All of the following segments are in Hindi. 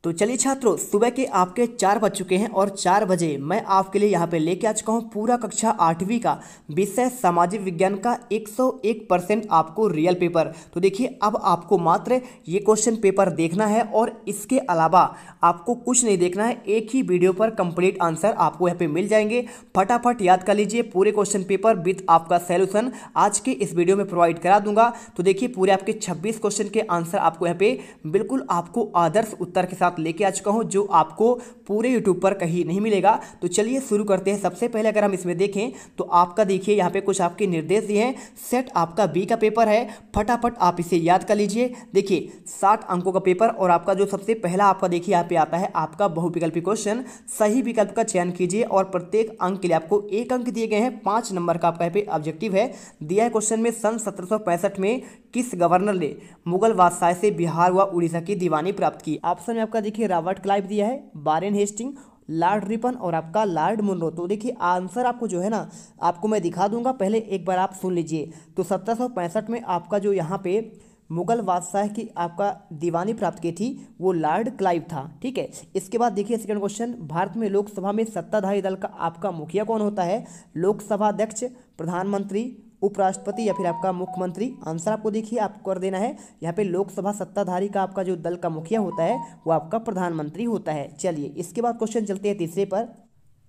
तो चलिए छात्रों, सुबह के आपके 4 बज चुके हैं और 4 बजे मैं आपके लिए यहाँ पे लेके आ चुका हूँ पूरा कक्षा 8वीं का विषय सामाजिक विज्ञान का 101% आपको रियल पेपर। तो देखिए, अब आपको मात्र ये क्वेश्चन पेपर देखना है और इसके अलावा आपको कुछ नहीं देखना है। एक ही वीडियो पर कंप्लीट आंसर आपको यहाँ पे मिल जाएंगे। फटाफट याद कर लीजिए, पूरे क्वेश्चन पेपर विथ आपका सैल्यूशन आज के इस वीडियो में प्रोवाइड करा दूंगा। तो देखिए, पूरे आपके 26 क्वेश्चन के आंसर आपको यहाँ पे बिल्कुल आपको आदर्श उत्तर के साथ लेके आ चुका हूं, जो आपको पूरे YouTube पर कहीं नहीं मिलेगा। तो चलिए शुरू करते हैं। सबसे पहले अगर हम इसमें देखें तो आपका देखिए यहाँ पे कुछ आपके निर्देश दिए हैं। सेट आपका बी का पेपर है, फटाफट आप इसे याद कर लीजिए। देखिए 60 अंकों का पेपर और आपका जो सबसे पहला आपका देखिए यहाँ पे आता है आपका बहुविकल्पी क्वेश्चन। सही विकल्प का चयन कीजिए और प्रत्येक अंक के लिए आपको 1 अंक दिए गए हैं। 5 नंबर का आपका यहाँ पे ऑब्जेक्टिव है दिया है। क्वेश्चन में सन 1765 में किस गवर्नर ने मुगल बादशाह से बिहार व उड़ीसा की दीवानी प्राप्त की? ऑप्शन में आपका देखिए रॉबर्ट क्लाइव दिया है, वारेन हेस्टिंग, लॉर्ड रिपन और आपका लॉर्ड मुनरो। तो देखिए आंसर आपको जो है ना आपको मैं दिखा दूंगा, पहले एक बार आप सुन लीजिए। तो 1765 में आपका जो यहाँ पे मुगल बादशाह की आपका दीवानी प्राप्त की थी वो लॉर्ड क्लाइव था। ठीक है, इसके बाद देखिए सेकंड क्वेश्चन, भारत में लोकसभा में सत्ताधारी दल का आपका मुखिया कौन होता है? लोकसभा अध्यक्ष, प्रधानमंत्री, उपराष्ट्रपति या फिर आपका मुख्यमंत्री? आंसर आपको देखिए आपको कर देना है। यहाँ पे लोकसभा सत्ताधारी का आपका जो दल का मुखिया होता है वो आपका प्रधानमंत्री होता है। चलिए इसके बाद क्वेश्चन चलते हैं तीसरे पर।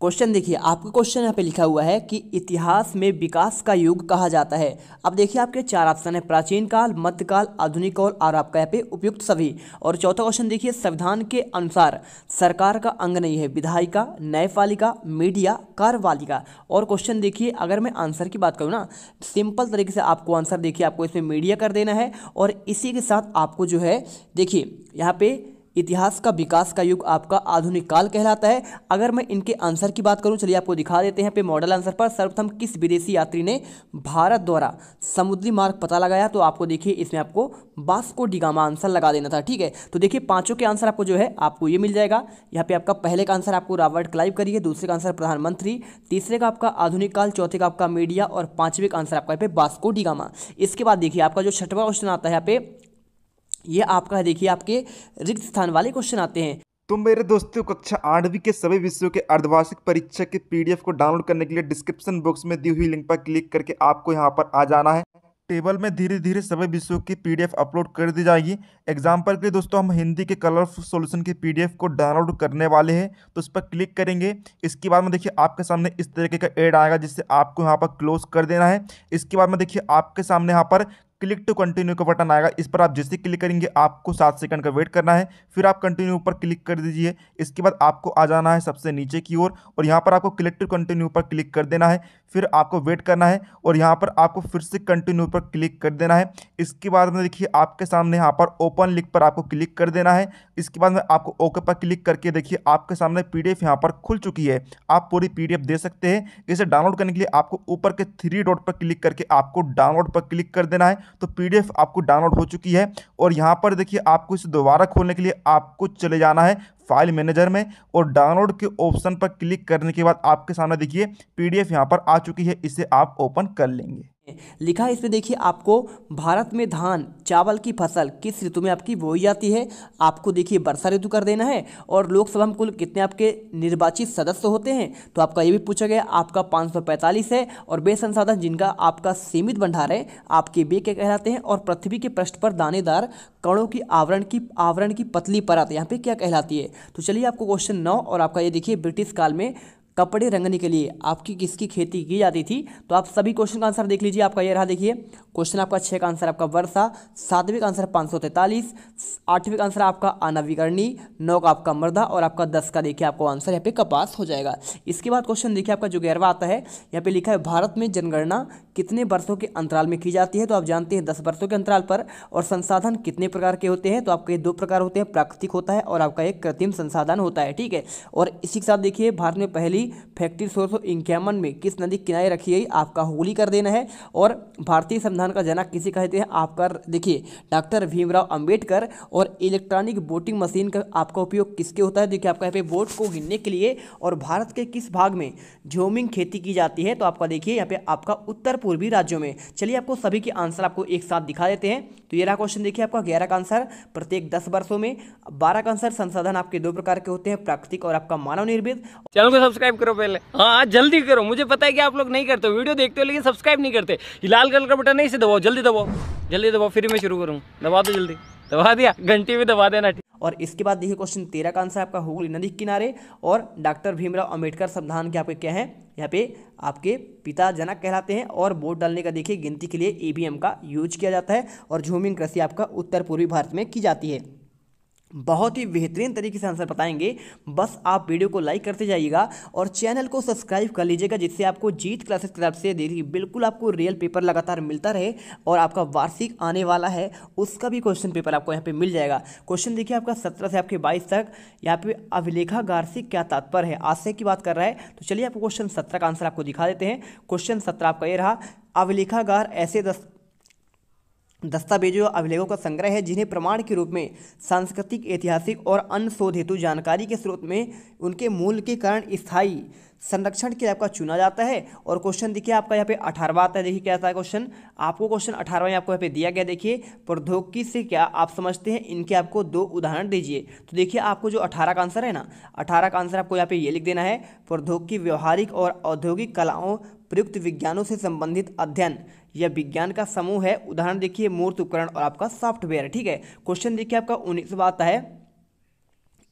क्वेश्चन देखिए, आपका क्वेश्चन यहाँ पे लिखा हुआ है कि इतिहास में विकास का युग कहा जाता है। अब देखिए आपके 4 ऑप्शन है, प्राचीन काल, मध्यकाल, आधुनिक काल और आपका यहाँ पे उपयुक्त सभी। और चौथा क्वेश्चन देखिए, संविधान के अनुसार सरकार का अंग नहीं है विधायिका, न्यायपालिका, मीडिया, कार्यपालिका। और क्वेश्चन देखिए अगर मैं आंसर की बात करूँ ना, सिंपल तरीके से आपको आंसर देखिए आपको इसमें मीडिया कर देना है। और इसी के साथ आपको जो है देखिए यहाँ पे इतिहास का विकास का युग आपका आधुनिक काल कहलाता है। अगर मैं इनके आंसर की बात करूं, चलिए आपको दिखा देते हैं पे मॉडल आंसर पर। सर्वप्रथम किस विदेशी यात्री ने भारत द्वारा समुद्री मार्ग पता लगाया? तो आपको देखिए इसमें आपको वास्को डी गामा आंसर लगा देना था। ठीक है, तो देखिए पांचों के आंसर आपको जो है आपको ये मिल जाएगा। यहाँ पे आपका पहले का आंसर आपको रॉबर्ट क्लाइव करिए, दूसरे का आंसर प्रधानमंत्री, तीसरे का आपका आधुनिक काल, चौथे का आपका मीडिया और पांचवें का आंसर आपका यहाँ पे वास्को डी गामा। इसके बाद देखिए आपका जो छठवां क्वेश्चन आता है यहाँ पे ये आपका देखिए आपके रिक्त स्थान वाले क्वेश्चन आते हैं। तो मेरे दोस्तों, कक्षा 8वीं के सभी विषयों के अर्धवार्षिक परीक्षा के पीडीएफ को डाउनलोड करने के लिए डिस्क्रिप्शन बॉक्स में दी हुई लिंक पर क्लिक करके आपको यहां पर आ जाना है। टेबल में धीरे धीरे सभी विषयों की पीडीएफ अपलोड कर दी जाएगी। एग्जाम्पल के लिए दोस्तों हम हिंदी के कलरफुल सॉल्यूशन की पीडीएफ को डाउनलोड करने वाले हैं, तो उस पर क्लिक करेंगे। इसके बाद में देखिए आपके सामने इस तरीके का ऐड आएगा जिससे आपको यहाँ पर क्लोज कर देना है। इसके बाद में देखिए आपके सामने यहाँ पर क्लिक टू कंटिन्यू का बटन आएगा। इस पर आप जैसे क्लिक करेंगे आपको 7 सेकंड का वेट करना है, फिर आप कंटिन्यू पर क्लिक कर दीजिए। इसके बाद आपको आ जाना है सबसे नीचे की ओर और यहाँ पर आपको क्लिक टू कंटिन्यू पर क्लिक कर देना है, फिर आपको वेट करना है और यहाँ पर आपको फिर से कंटिन्यू पर क्लिक कर देना है। इसके बाद में देखिए आपके सामने यहाँ पर ओपन लिंक पर आपको क्लिक कर देना है। इसके बाद में आपको ओके पर क्लिक करके देखिए आपके सामने पीडीएफ यहाँ पर खुल चुकी है। आप पूरी पीडीएफ दे सकते हैं। इसे डाउनलोड करने के लिए आपको ऊपर के 3 डॉट पर क्लिक करके आपको डाउनलोड पर क्लिक कर देना है। तो पीडीएफ आपको डाउनलोड हो चुकी है और यहाँ पर देखिए आपको इसे दोबारा खोलने के लिए आपको चले जाना है फाइल मैनेजर में और डाउनलोड के ऑप्शन पर क्लिक करने के बाद आपके सामने देखिए पीडीएफ यहाँ पर आ चुकी है। इसे आप ओपन कर लेंगे। लिखा है इसमें देखिए आपको भारत में धान चावल की फसल किस ऋतु में आपकी बोई जाती है? आपको देखिए वर्षा ऋतु कर देना है। और लोकसभा में कुल कितने आपके निर्वाचित सदस्य होते हैं? तो आपका ये भी पूछा गया, आपका 545 है। और वे संसाधन जिनका आपका सीमित भंडार है आपके वे क्या कहलाते हैं? और पृथ्वी के पृष्ठ पर दानेदार कणों की आवरण की पतली परत यहाँ पे क्या कहलाती है? तो चलिए आपको क्वेश्चन 9 और आपका ये देखिए ब्रिटिश काल में कपड़े रंगने के लिए आपकी किसकी खेती की जाती थी? तो आप सभी क्वेश्चन का आंसर देख लीजिए। आपका ये रहा देखिए क्वेश्चन आपका 6 का आंसर आपका वर्षा, 7वें का आंसर 543, 8वें का आंसर आपका अनविकरणी, 9 का आपका मृदा और आपका 10 का देखिए आपको आंसर यहाँ पे कपास हो जाएगा। इसके बाद क्वेश्चन देखिए आपका जो 11वां आता है यहाँ पे लिखा है भारत में जनगणना कितने वर्षों के अंतराल में की जाती है? तो आप जानते हैं 10 वर्षों के अंतराल पर। और संसाधन कितने प्रकार के होते हैं? तो आपके 2 प्रकार होते हैं, प्राकृतिक होता है और आपका एक कृत्रिम संसाधन होता है। ठीक है, और इसी के साथ देखिए भारत में पहली फैक्ट्री 1651 में किस नदी किनारे रखी गई, आपका हुगली कर देना है। और भारतीय संविधान का जनक किसे कहते हैं, आपका देखिए डॉक्टर भीमराव अंबेडकर। और इलेक्ट्रॉनिक वोटिंग मशीन का आपका उपयोग किसके होता है, देखिए आपका यहाँ पे वोट को गिनने के लिए। और भारत के किस भाग में झूमिंग खेती की जाती है, तो आपका देखिए यहाँ पे आपका उत्तर पूर्वी राज्यों में। चलिए आपको सभी के आंसर आपको एक साथ दिखा देते हैं। तो ये रहा क्वेश्चन, देखिए आपका 11 का आंसर प्रत्येक 10 वर्षों में। 12 का आंसर संसाधन आपके दो प्रकार के होते हैं, प्राकृतिक और आपका मानव निर्मित। चैनल को सब्सक्राइब करो पहले, हाँ जल्दी करो, मुझे पता है कि आप लोग नहीं करते हो, वीडियो देखते हो लेकिन सब्सक्राइब नहीं करते। ये लाल कलर का बटन नहीं से दबाओ, जल्दी दबाओ, जल्दी दबाओ, फिर मैं शुरू करूँ। दबा दो जल्दी, दबा दिया, घंटी भी दबा देना। और इसके बाद देखिए क्वेश्चन 13 का आंसर आपका हुगली नदी किनारे। और डॉक्टर भीमराव अंबेडकर संविधान के आपके क्या है, यहाँ पे आपके पिता जनक कहलाते हैं। और वोट डालने का देखिए गिनती के लिए ईवीएम का यूज किया जाता है। और झूमिंग कृषि आपका उत्तर पूर्वी भारत में की जाती है। बहुत ही बेहतरीन तरीके से आंसर बताएंगे, बस आप वीडियो को लाइक करते जाइएगा और चैनल को सब्सक्राइब कर लीजिएगा, जिससे आपको जीत क्लासेस की तरफ से देखिए बिल्कुल आपको रियल पेपर लगातार मिलता रहे। और आपका वार्षिक आने वाला है उसका भी क्वेश्चन पेपर आपको यहाँ पे मिल जाएगा। क्वेश्चन देखिए आपका 17 से आपके 22 तक। यहाँ पे अभिलेखागार से क्या तात्पर्य है, आशय की बात कर रहा है। तो चलिए आपको क्वेश्चन 17 का आंसर आपको दिखा देते हैं। क्वेश्चन 17 आपका ये रहा, अभिलेखागार ऐसे दस्तावेजों अभिलेखों का संग्रह है जिन्हें प्रमाण के रूप में सांस्कृतिक, ऐतिहासिक और अन्य शोध हेतु जानकारी के स्रोत में उनके मूल के कारण स्थायी संरक्षण के लिए आपका चुना जाता है। और क्वेश्चन देखिए आपका यहाँ पे 18वां आता है। देखिए क्या आता है क्वेश्चन, आपको क्वेश्चन 18वां आपको यहाँ पे दिया गया। देखिए प्रौद्योगिकी से क्या आप समझते हैं, इनके आपको 2 उदाहरण दीजिए। तो देखिए आपको जो 18 का आंसर है ना, 18 का आंसर आपको यहाँ पे ये लिख देना है, प्रौद्योगिकी व्यवहारिक और औद्योगिक कलाओं प्रयुक्त विज्ञानों से संबंधित अध्ययन यह विज्ञान का समूह है। उदाहरण देखिए मूर्त उपकरण और आपका सॉफ्टवेयर। ठीक है, क्वेश्चन देखिए आपका 19वां आता है।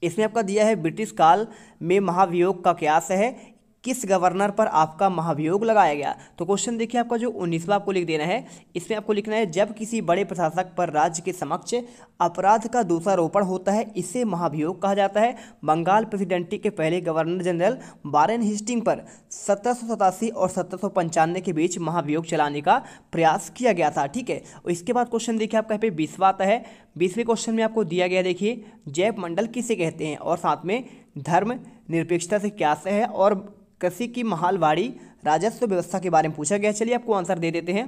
इसमें आपका दिया है ब्रिटिश काल में महाभियोग का क्यास है, किस गवर्नर पर आपका महाभियोग लगाया गया। तो क्वेश्चन देखिए आपका जो 19वां आपको लिख देना है, इसमें आपको लिखना है जब किसी बड़े प्रशासक पर राज्य के समक्ष अपराध का दोषारोपण होता है, इसे महाभियोग कहा जाता है। बंगाल प्रेसिडेंसी के पहले गवर्नर जनरल वारेन हेस्टिंग पर 1787 और 1795 के बीच महाभियोग चलाने का प्रयास किया गया था। ठीक है, और इसके बाद क्वेश्चन देखिए आपका यहाँ पे 20वां आता है। 20वें क्वेश्चन में आपको दिया गया, देखिए जैव मंडल किसे कहते हैं, और साथ में धर्म निरपेक्षता से क्या है, और कृषि की महालवाड़ी राजस्व व्यवस्था के बारे में पूछा गया। चलिए आपको आंसर दे देते हैं।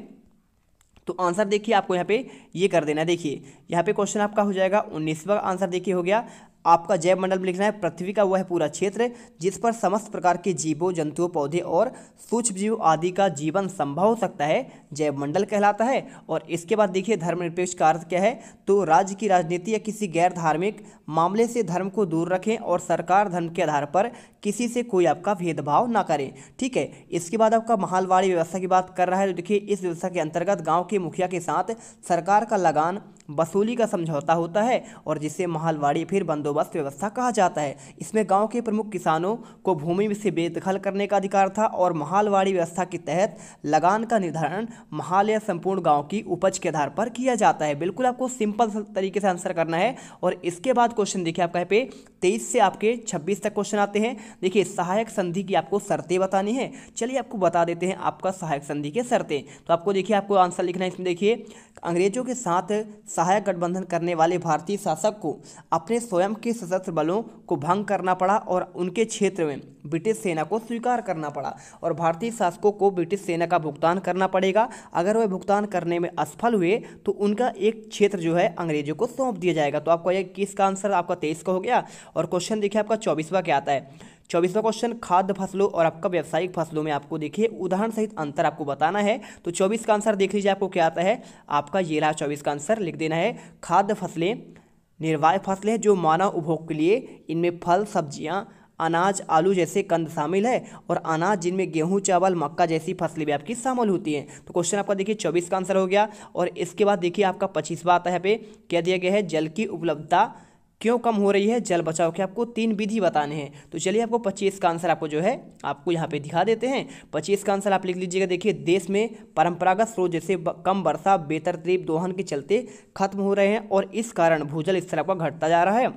तो आंसर देखिए आपको यहाँ पे ये कर देना है। देखिए यहाँ पे क्वेश्चन आपका हो जाएगा 19वां आंसर देखिए हो गया आपका जैव मंडल में लिखना है पृथ्वी का वह पूरा क्षेत्र जिस पर समस्त प्रकार के जीवों, जंतुओं, पौधे और सूक्ष्म जीव आदि का जीवन संभव हो सकता है, जैव मंडल कहलाता है। और इसके बाद देखिए धर्मनिरपेक्ष का अर्थ क्या है, तो राज्य की राजनीति या किसी गैर धार्मिक मामले से धर्म को दूर रखें और सरकार धर्म के आधार पर किसी से कोई आपका भेदभाव ना करें। ठीक है, इसके बाद आपका महालवाड़ी व्यवस्था की बात कर रहा है। तो देखिए इस व्यवस्था के अंतर्गत गाँव के मुखिया के साथ सरकार का लगान वसूली का समझौता होता है और जिसे महालवाड़ी फिर बंदोबस्त व्यवस्था कहा जाता है। इसमें गांव के प्रमुख किसानों को भूमि से बेदखल करने का अधिकार था और महालवाड़ी व्यवस्था के तहत लगान का निर्धारण महाल या संपूर्ण गांव की उपज के आधार पर किया जाता है। बिल्कुल आपको सिंपल तरीके से आंसर करना है। और इसके बाद क्वेश्चन देखिए आपका यहाँ पे 23 से आपके 26 तक क्वेश्चन आते हैं। देखिए सहायक संधि की आपको शर्तें बतानी है। चलिए आपको बता देते हैं आपका सहायक संधि की शर्तें। तो आपको देखिए आपको आंसर लिखना है। इसमें देखिए अंग्रेजों के साथ सहायक गठबंधन करने वाले भारतीय शासक को अपने स्वयं के सशस्त्र बलों को भंग करना पड़ा और उनके क्षेत्र में ब्रिटिश सेना को स्वीकार करना पड़ा और भारतीय शासकों को ब्रिटिश सेना का भुगतान करना पड़ेगा। अगर वह भुगतान करने में असफल हुए तो उनका एक क्षेत्र जो है अंग्रेजों को सौंप दिया जाएगा। तो आपका ये किसका आंसर आपका 23 का हो गया। और क्वेश्चन देखिए आपका 24वां क्या आता है। 24वां क्वेश्चन खाद्य फसलों और आपका व्यावसायिक फसलों में आपको देखिए उदाहरण सहित अंतर आपको बताना है। तो 24 का आंसर देख लीजिए आपको क्या आता है। आपका ये रहा 24 का आंसर लिख देना है। खाद्य फसलें निर्वाह फसलें जो मानव उपभोग के लिए, इनमें फल, सब्जियां, अनाज, आलू जैसे कंद शामिल है और अनाज जिनमें गेहूं, चावल, मक्का जैसी फसलें भी आपकी शामिल होती हैं। तो क्वेश्चन आपका देखिए 24 का आंसर हो गया। और इसके बाद देखिए आपका 25वां आता है। यहाँ पे क्या दिया गया है, जल की उपलब्धता क्यों कम हो रही है, जल बचाव के आपको 3 विधि बताने हैं। तो चलिए आपको 25 का आंसर आपको जो है आपको यहाँ पे दिखा देते हैं। 25 का आंसर आप लिख लीजिएगा। देखिए देश में परंपरागत स्रोत जैसे कम वर्षा, बेतरतीब दोहन के चलते खत्म हो रहे हैं और इस कारण भूजल स्तर आपका घटता जा रहा है।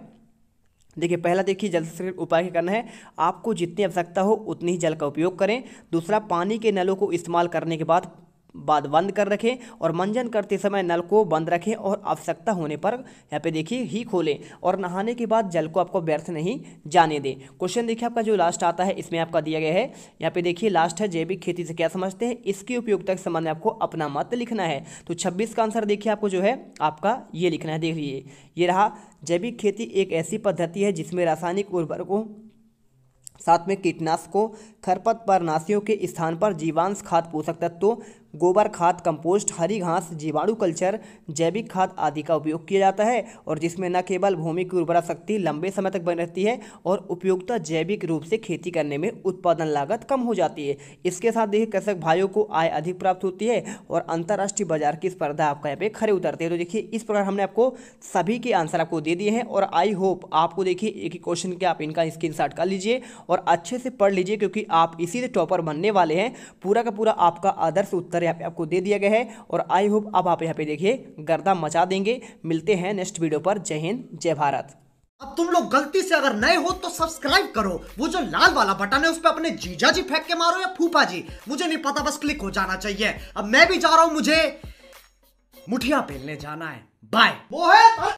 देखिए पहला देखिए जल संरक्षण उपाय क्या करना है, आपको जितनी आवश्यकता हो उतनी ही जल का उपयोग करें। दूसरा, पानी के नलों को इस्तेमाल करने के बाद बाद बंद कर रखें और मंजन करते समय नल को बंद रखें और आवश्यकता होने पर यहाँ पे देखिए ही खोलें और नहाने के बाद जल को आपको व्यर्थ नहीं जाने दें। क्वेश्चन देखिए आपका जो लास्ट आता है इसमें आपका दिया गया है, यहाँ पे देखिए लास्ट है जैविक खेती से क्या समझते हैं, इसकी उपयोगिता के संबंध में आपको अपना मत लिखना है। तो 26 का आंसर देखिए आपको जो है आपका ये लिखना है। देख लीजिए ये रहा, जैविक खेती एक ऐसी पद्धति है जिसमें रासायनिक उर्वरकों साथ में कीटनाशकों खरपतवारनाशियों के स्थान पर जीवांश खाद पोषक तत्वों गोबर खाद कंपोस्ट हरी घास जीवाणु कल्चर जैविक खाद आदि का उपयोग किया जाता है और जिसमें न केवल भूमि की उर्वरा शक्ति लंबे समय तक बनी रहती है और उपयोगिता जैविक रूप से खेती करने में उत्पादन लागत कम हो जाती है। इसके साथ देखिए कृषक भाइयों को आय अधिक प्राप्त होती है और अंतर्राष्ट्रीय बाजार की स्पर्धा आपका यहाँ पे खरे उतरते हैं। तो देखिए इस प्रकार हमने आपको सभी के आंसर आपको दे दिए हैं और आई होप आपको देखिए एक ही क्वेश्चन के आप इनका स्क्रीनशॉट कर लीजिए और अच्छे से पढ़ लीजिए क्योंकि आप इसी से टॉपर बनने वाले हैं। पूरा का पूरा आपका आदर्श उत्तर यहाँ पे आपको दे दिया गया है और आई होप अब आप यहाँ पे देखिए गर्दा मचा देंगे। मिलते हैं नेक्स्ट वीडियो पर। जय हिंद जय भारत। अब तुम लोग गलती से अगर नए हो तो सब्सक्राइब करो, वो जो लाल वाला बटन है उस पर अपने जीजा जी फेंक के मारो या फूफा जी, मुझे नहीं पता, बस क्लिक हो जाना चाहिए। अब मैं भी जा रहा हूं, मुझे मुठिया पेलने जाना है। बाय। वो है